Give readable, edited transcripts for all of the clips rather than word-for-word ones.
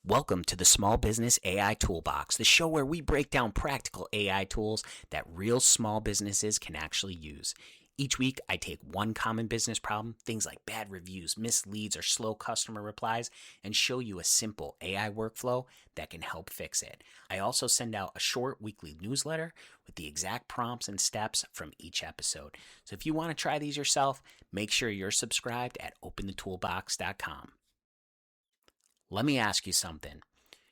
Welcome to the Small Business AI Toolbox, the show where we break down practical AI tools that real small businesses can actually use. Each week, I take one common business problem, things like bad reviews, missed leads, or slow customer replies, and show you a simple AI workflow that can help fix it. I also send out a short weekly newsletter with the exact prompts and steps from each episode. So if you want to try these yourself, make sure you're subscribed at openthetoolbox.com. Let me ask you something.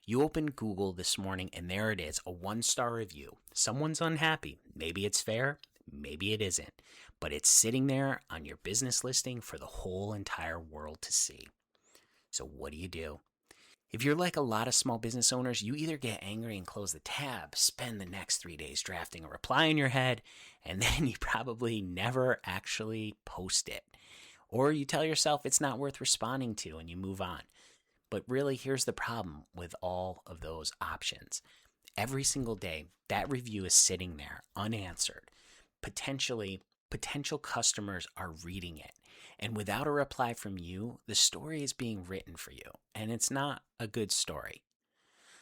You opened Google this morning and there it is, a 1-star review. Someone's unhappy. Maybe it's fair, maybe it isn't. But it's sitting there on your business listing for the whole entire world to see. So what do? If you're like a lot of small business owners, you either get angry and close the tab, spend the next 3 days drafting a reply in your head, and then you probably never actually post it. Or you tell yourself it's not worth responding to and you move on. But really, here's the problem with all of those options. Every single day, that review is sitting there unanswered. Potential customers are reading it. And without a reply from you, the story is being written for you. And it's not a good story.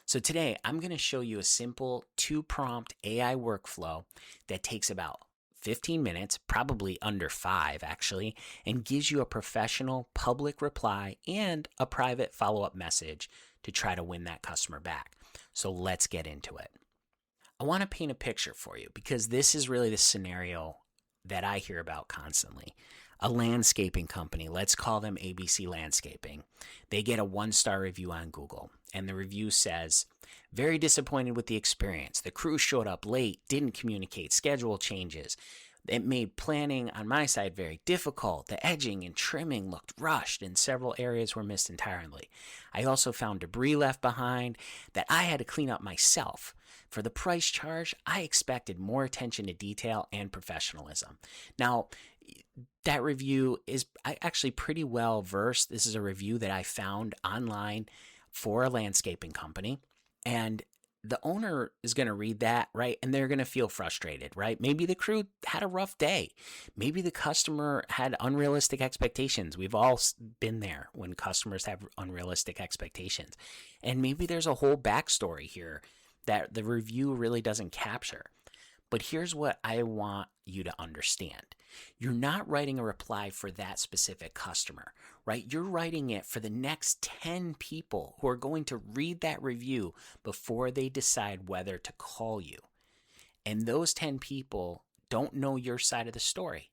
So today, I'm going to show you a simple 2-prompt AI workflow that takes about 15 minutes, probably under 5 actually, and gives you a professional public reply and a private follow-up message to try to win that customer back. So let's get into it. I want to paint a picture for you because this is really the scenario that I hear about constantly. A landscaping company, let's call them ABC Landscaping. They get a 1-star review on Google, and the review says, "Very disappointed with the experience. The crew showed up late, didn't communicate schedule changes. It made planning on my side very difficult. The edging and trimming looked rushed, and several areas were missed entirely. I also found debris left behind that I had to clean up myself. For the price charged, I expected more attention to detail and professionalism." Now, that review is actually pretty well versed. This is a review that I found online for a landscaping company. And the owner is going to read that, right? And they're going to feel frustrated, right? Maybe the crew had a rough day. Maybe the customer had unrealistic expectations. We've all been there when customers have unrealistic expectations. And maybe there's a whole backstory here that the review really doesn't capture. But here's what I want you to understand. You're not writing a reply for that specific customer, right? You're writing it for the next 10 people who are going to read that review before they decide whether to call you. And those 10 people don't know your side of the story.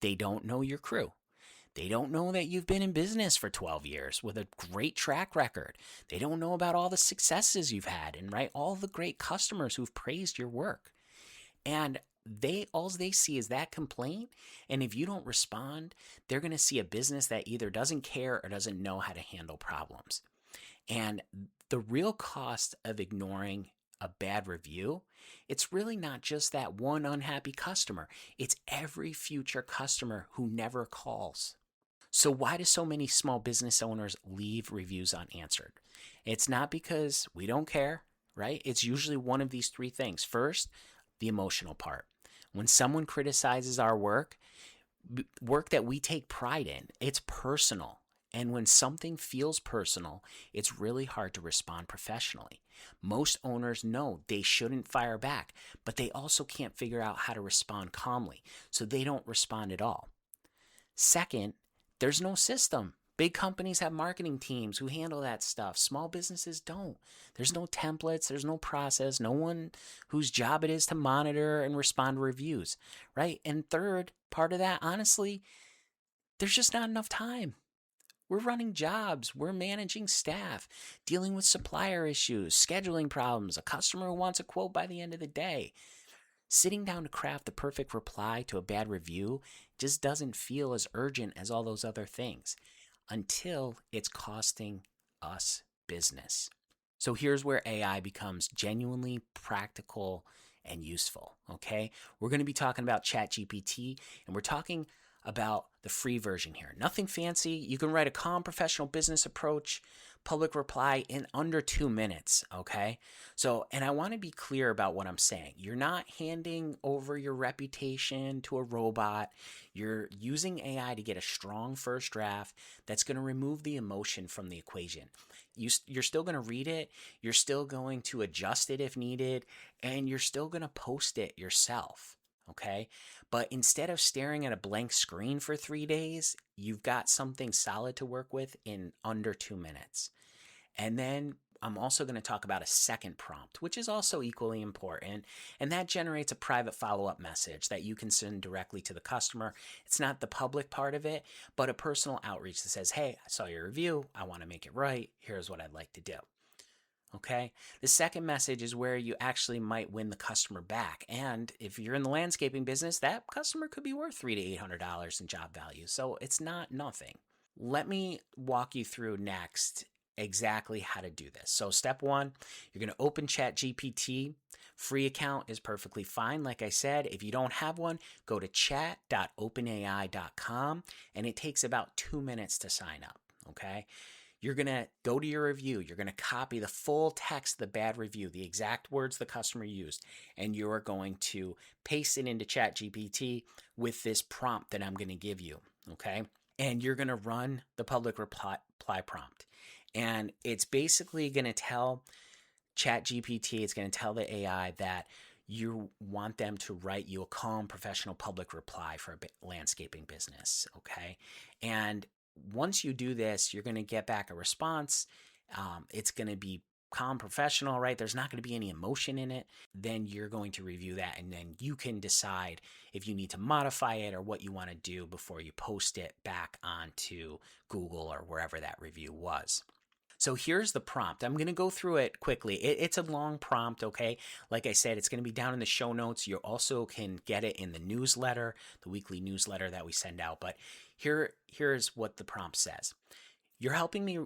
They don't know your crew. They don't know that you've been in business for 12 years with a great track record. They don't know about all the successes you've had and all the great customers who've praised your work. And all they see is that complaint. And if you don't respond, they're going to see a business that either doesn't care or doesn't know how to handle problems. And the real cost of ignoring a bad review, it's really not just that one unhappy customer. It's every future customer who never calls. So why do so many small business owners leave reviews unanswered? It's not because we don't care, right? It's usually one of these 3 things. First, the emotional part. When someone criticizes our work that we take pride in, it's personal. And when something feels personal, it's really hard to respond professionally. Most owners know they shouldn't fire back, but they also can't figure out how to respond calmly, so they don't respond at all. Second, there's no system. Big companies have marketing teams who handle that stuff. Small businesses don't. There's no templates. There's no process. No one whose job it is to monitor and respond to reviews, right? And third part of that, honestly, there's just not enough time. We're running jobs. We're managing staff, dealing with supplier issues, scheduling problems, a customer who wants a quote by the end of the day. Sitting down to craft the perfect reply to a bad review just doesn't feel as urgent as all those other things, until it's costing us business. So here's where AI becomes genuinely practical and useful, okay? We're going to be talking about ChatGPT, and we're talking about the free version here. Nothing fancy. You can write a calm, professional business approach, public reply in under 2 minutes, okay? So, and I want to be clear about what I'm saying. You're not handing over your reputation to a robot. You're using AI to get a strong first draft that's going to remove the emotion from the equation. you're still going to read it, you're still going to adjust it if needed, and you're still going to post it yourself. Okay. But instead of staring at a blank screen for 3 days, you've got something solid to work with in under 2 minutes. And then I'm also going to talk about a second prompt, which is also equally important. And that generates a private follow up message that you can send directly to the customer. It's not the public part of it, but a personal outreach that says, hey, I saw your review. I want to make it right. Here's what I'd like to do. Okay. The second message is where you actually might win the customer back. And if you're in the landscaping business, that customer could be worth $300 to $800 in job value. So it's not nothing. Let me walk you through next exactly how to do this. So step one, you're going to open ChatGPT. Free account is perfectly fine. Like I said, if you don't have one, go to chat.openai.com and it takes about 2 minutes to sign up. Okay. You're going to go to your review. You're going to copy the full text of the bad review, the exact words the customer used, and you're going to paste it into ChatGPT with this prompt that I'm going to give you. Okay. And you're going to run the public reply prompt. And it's basically going to tell ChatGPT, it's going to tell the AI that you want them to write you a calm, professional public reply for a landscaping business. Okay. And once you do this, you're going to get back a response. It's going to be calm, professional, right? There's not going to be any emotion in it. Then you're going to review that, and then you can decide if you need to modify it or what you want to do before you post it back onto Google or wherever that review was. So here's the prompt. I'm going to go through it quickly. It's a long prompt, okay? Like I said, it's going to be down in the show notes. You also can get it in the newsletter, the weekly newsletter that we send out. But here's what the prompt says. You're helping me.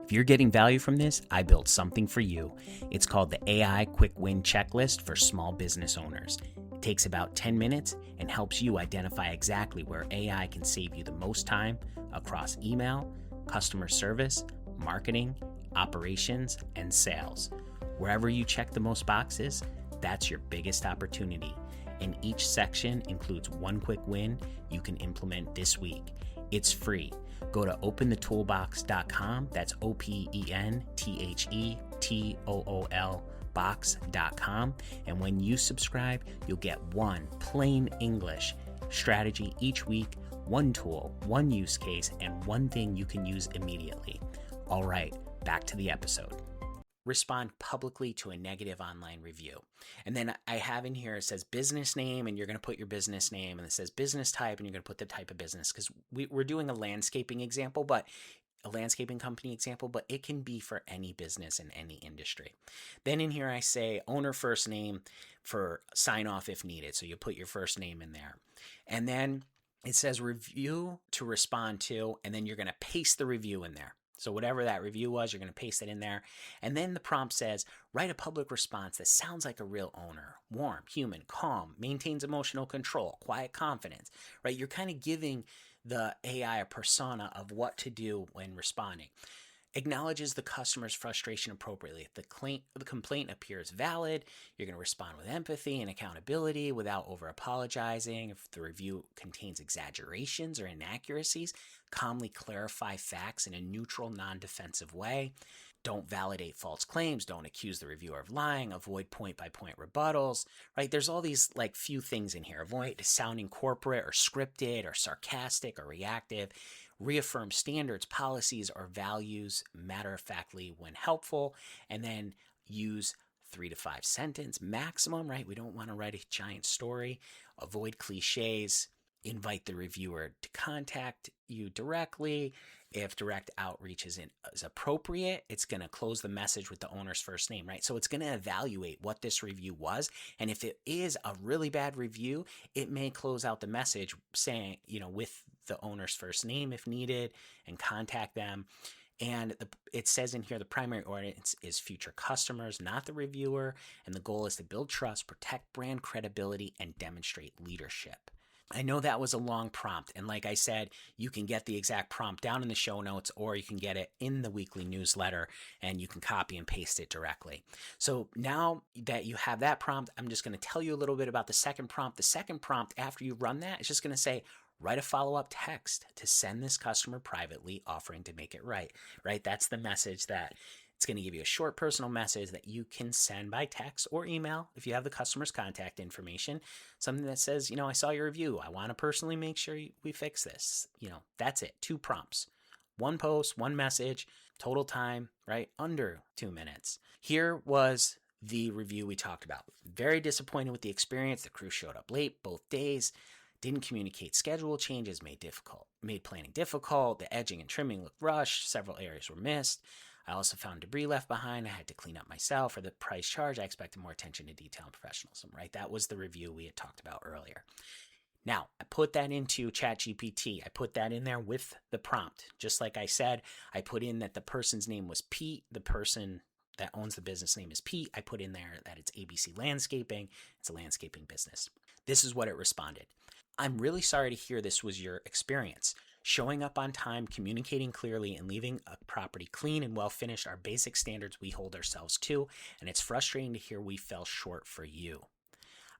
If you're getting value from this, I built something for you. It's called the AI Quick Win Checklist for small business owners. It takes about 10 minutes and helps you identify exactly where AI can save you the most time across email, customer service, marketing, operations, and sales. Wherever you check the most boxes, that's your biggest opportunity. And each section includes one quick win you can implement this week. It's free. Go to openthetoolbox.com. That's OPENTHETOOL box.com. And when you subscribe, you'll get one plain English strategy each week, one tool, one use case, and one thing you can use immediately. All right, back to the episode. Respond publicly to a negative online review. And then I have in here, it says business name, and you're going to put your business name, and it says business type, and you're going to put the type of business, because we're doing a landscaping example, but a landscaping company example, but it can be for any business in any industry. Then in here, I say owner first name for sign off if needed. So you put your first name in there. And then it says review to respond to, and then you're going to paste the review in there. So whatever that review was, you're going to paste it in there. And then the prompt says, write a public response that sounds like a real owner, warm, human, calm, maintains emotional control, quiet confidence, right? You're kind of giving the AI a persona of what to do when responding. Acknowledges the customer's frustration appropriately. If the complaint appears valid, you're going to respond with empathy and accountability without over apologizing. If the review contains exaggerations or inaccuracies, calmly clarify facts in a neutral, non-defensive way. Don't validate false claims. Don't accuse the reviewer of lying. Avoid point-by-point rebuttals, right? There's all these like few things in here. Avoid sounding corporate or scripted or sarcastic or reactive. Reaffirm standards, policies, or values matter-of-factly when helpful, and then use 3 to 5 sentence maximum, right? We don't want to write a giant story. Avoid cliches. Invite the reviewer to contact you directly. If direct outreach is appropriate, it's going to close the message with the owner's first name, right? So it's going to evaluate what this review was. And if it is a really bad review, it may close out the message saying, with the owner's first name if needed, and contact them. And it says in here, the primary audience is future customers, not the reviewer. And the goal is to build trust, protect brand credibility, and demonstrate leadership. I know that was a long prompt, and like I said, you can get the exact prompt down in the show notes, or you can get it in the weekly newsletter, and you can copy and paste it directly. So now that you have that prompt, I'm just going to tell you a little bit about the second prompt. The second prompt, after you run that, is just going to say, Write a follow-up text to send this customer privately, offering to make it right, right? That's the message that it's going to give you a short personal message that you can send by text or email if you have the customer's contact information. Something that says, I saw your review. I want to personally make sure we fix this. That's it. 2 prompts. 1 post, 1 message, total time, right? Under 2 minutes. Here was the review we talked about. Very disappointed with the experience. The crew showed up late both days. Didn't communicate schedule changes, made planning difficult. The edging and trimming looked rushed. Several areas were missed. I also found debris left behind. I had to clean up myself. For the price charge, I expected more attention to detail and professionalism, right? That was the review we had talked about earlier. Now, I put that into ChatGPT. I put that in there with the prompt. Just like I said, I put in that the person's name was Pete. The person that owns the business name is Pete. I put in there that it's ABC Landscaping. It's a landscaping business. This is what it responded. I'm really sorry to hear this was your experience. Showing up on time, communicating clearly, and leaving a property clean and well finished are basic standards we hold ourselves to, and it's frustrating to hear we fell short for you.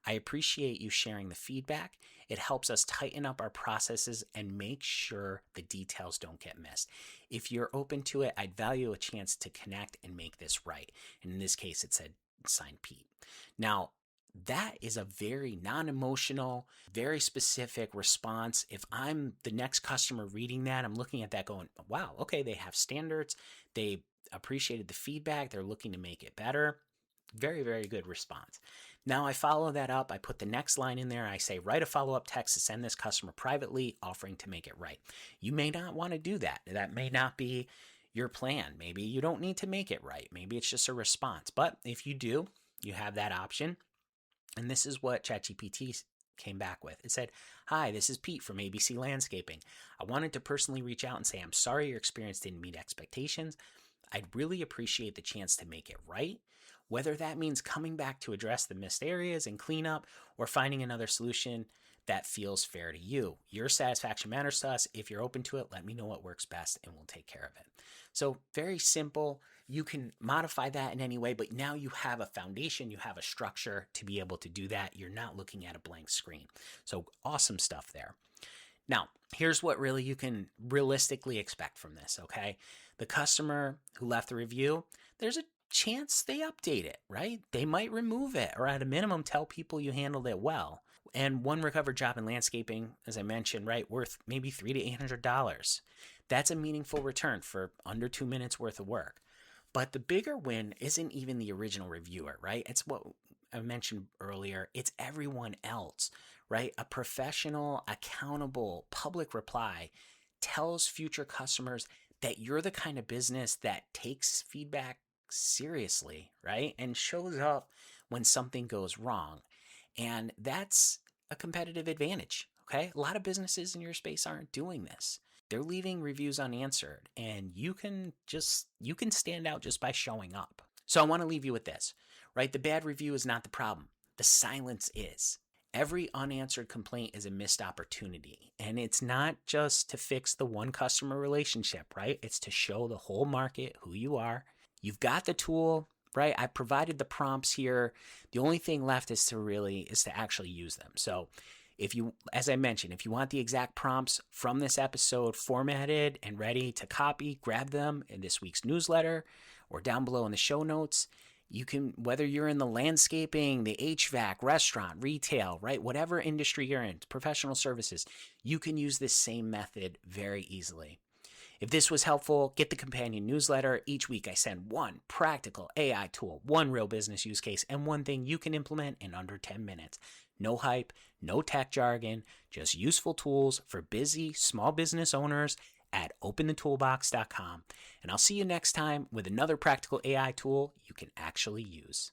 I appreciate you sharing the feedback. It helps us tighten up our processes and make sure the details don't get missed. If you're open to it, I'd value a chance to connect and make this right. And in this case, it said, signed Pete. Now, that is a very non-emotional, very specific response. If I'm the next customer reading that, I'm looking at that going, wow, okay, they have standards. They appreciated the feedback. They're looking to make it better. Very, very good response. Now I follow that up. I put the next line in there. I say, write a follow-up text to send this customer privately, offering to make it right. You may not want to do that. That may not be your plan. Maybe you don't need to make it right. Maybe it's just a response. But if you do, you have that option. And this is what ChatGPT came back with. It said, hi, this is Pete from ABC Landscaping. I wanted to personally reach out and say, I'm sorry your experience didn't meet expectations. I'd really appreciate the chance to make it right. Whether that means coming back to address the missed areas and clean up or finding another solution that feels fair to you. Your satisfaction matters to us. If you're open to it, let me know what works best and we'll take care of it. So very simple. You can modify that in any way, but now you have a foundation, you have a structure to be able to do that. You're not looking at a blank screen. So awesome stuff there. Now, here's what really you can realistically expect from this, okay? The customer who left the review, there's a chance they update it, right? They might remove it or at a minimum tell people you handled it well. And one recovered job in landscaping, as I mentioned, right, worth maybe $300 to $800. That's a meaningful return for under 2 minutes worth of work. But the bigger win isn't even the original reviewer, right? It's what I mentioned earlier. It's everyone else, right? A professional, accountable, public reply tells future customers that you're the kind of business that takes feedback seriously, right? And shows up when something goes wrong. And that's a competitive advantage, okay? A lot of businesses in your space aren't doing this. They're leaving reviews unanswered, and you can stand out just by showing up. So I want to leave you with this, right? The bad review is not the problem. The silence is. Every unanswered complaint is a missed opportunity, and it's not just to fix the one customer relationship, right? It's to show the whole market who you are. You've got the tool, right? I provided the prompts here. The only thing left is to actually use them. So if you, as I mentioned, if you want the exact prompts from this episode formatted and ready to copy, grab them in this week's newsletter or down below in the show notes. You can, whether you're in the landscaping, the HVAC, restaurant, retail, right? Whatever industry you're in, professional services, you can use this same method very easily. If this was helpful, get the companion newsletter. Each week I send one practical AI tool, one real business use case, and one thing you can implement in under 10 minutes. No hype, no tech jargon, just useful tools for busy small business owners at openthetoolbox.com. And I'll see you next time with another practical AI tool you can actually use.